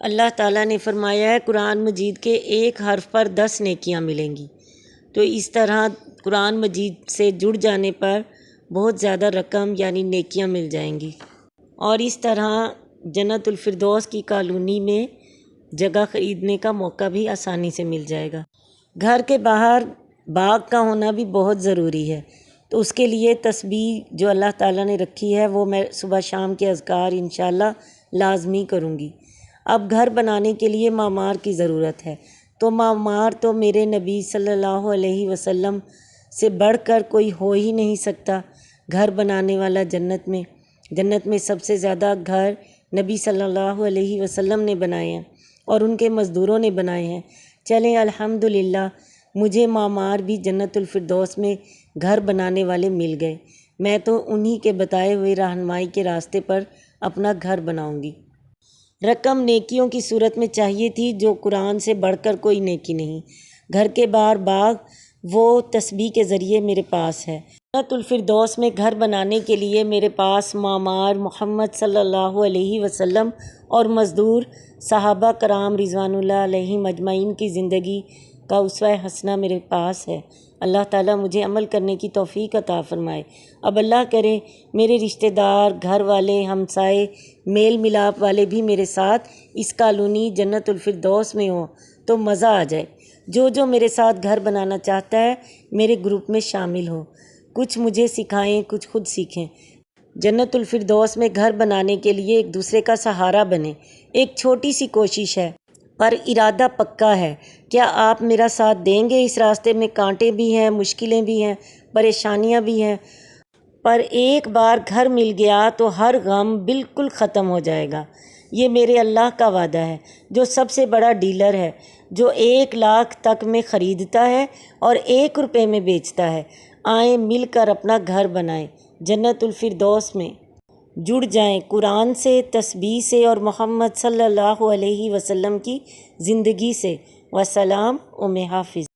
اللہ تعالیٰ نے فرمایا ہے قرآن مجید کے ایک حرف پر 10 نیکیاں ملیں گی۔ تو اس طرح قرآن مجید سے جڑ جانے پر بہت زیادہ رقم یعنی نیکیاں مل جائیں گی، اور اس طرح جنت الفردوس کی کالونی میں جگہ خریدنے کا موقع بھی آسانی سے مل جائے گا۔ گھر کے باہر باغ کا ہونا بھی بہت ضروری ہے، تو اس کے لیے تسبیح جو اللہ تعالیٰ نے رکھی ہے وہ میں صبح شام کے اذکار انشاءاللہ لازمی کروں گی۔ اب گھر بنانے کے لیے معمار کی ضرورت ہے، تو معمار تو میرے نبی صلی اللہ علیہ وسلم سے بڑھ کر کوئی ہو ہی نہیں سکتا۔ گھر بنانے والا جنت میں سب سے زیادہ گھر نبی صلی اللہ علیہ وسلم نے بنائے ہیں اور ان کے مزدوروں نے بنائے ہیں۔ چلیں الحمدللہ مجھے معمار بھی جنت الفردوس میں گھر بنانے والے مل گئے، میں تو انہی کے بتائے ہوئے رہنمائی کے راستے پر اپنا گھر بناؤں گی۔ رقم نیکیوں کی صورت میں چاہیے تھی جو قرآن سے بڑھ کر کوئی نیکی نہیں۔ گھر کے باہر باغ وہ تسبیح کے ذریعے میرے پاس ہے۔ جنت الفردوس میں گھر بنانے کے لیے میرے پاس معمار محمد صلی اللہ علیہ وسلم اور مزدور صحابہ کرام رضوان اللہ علیہم اجمعین کی زندگی کا اسوہ حسنہ میرے پاس ہے۔ اللہ تعالیٰ مجھے عمل کرنے کی توفیق عطا فرمائے۔ اب اللہ کرے میرے رشتہ دار، گھر والے، ہمسائے، میل ملاپ والے بھی میرے ساتھ اس کالونی جنت الفردوس میں ہوں تو مزہ آ جائے۔ جو میرے ساتھ گھر بنانا چاہتا ہے میرے گروپ میں شامل ہو، کچھ مجھے سکھائیں، کچھ خود سیکھیں۔ جنت الفردوس میں گھر بنانے کے لیے ایک دوسرے کا سہارا بنیں۔ ایک چھوٹی سی کوشش ہے پر ارادہ پکا ہے۔ کیا آپ میرا ساتھ دیں گے؟ اس راستے میں کانٹے بھی ہیں، مشکلیں بھی ہیں، پریشانیاں بھی ہیں، پر ایک بار گھر مل گیا تو ہر غم بالکل ختم ہو جائے گا۔ یہ میرے اللہ کا وعدہ ہے جو سب سے بڑا ڈیلر ہے، جو 1,00,000 تک میں خریدتا ہے اور 1 روپے میں بیچتا ہے۔ آئیں مل کر اپنا گھر بنائیں، جنت الفردوس میں جڑ جائیں قرآن سے، تسبیح سے اور محمد صلی اللہ علیہ وسلم کی زندگی سے۔ وسلام حافظ۔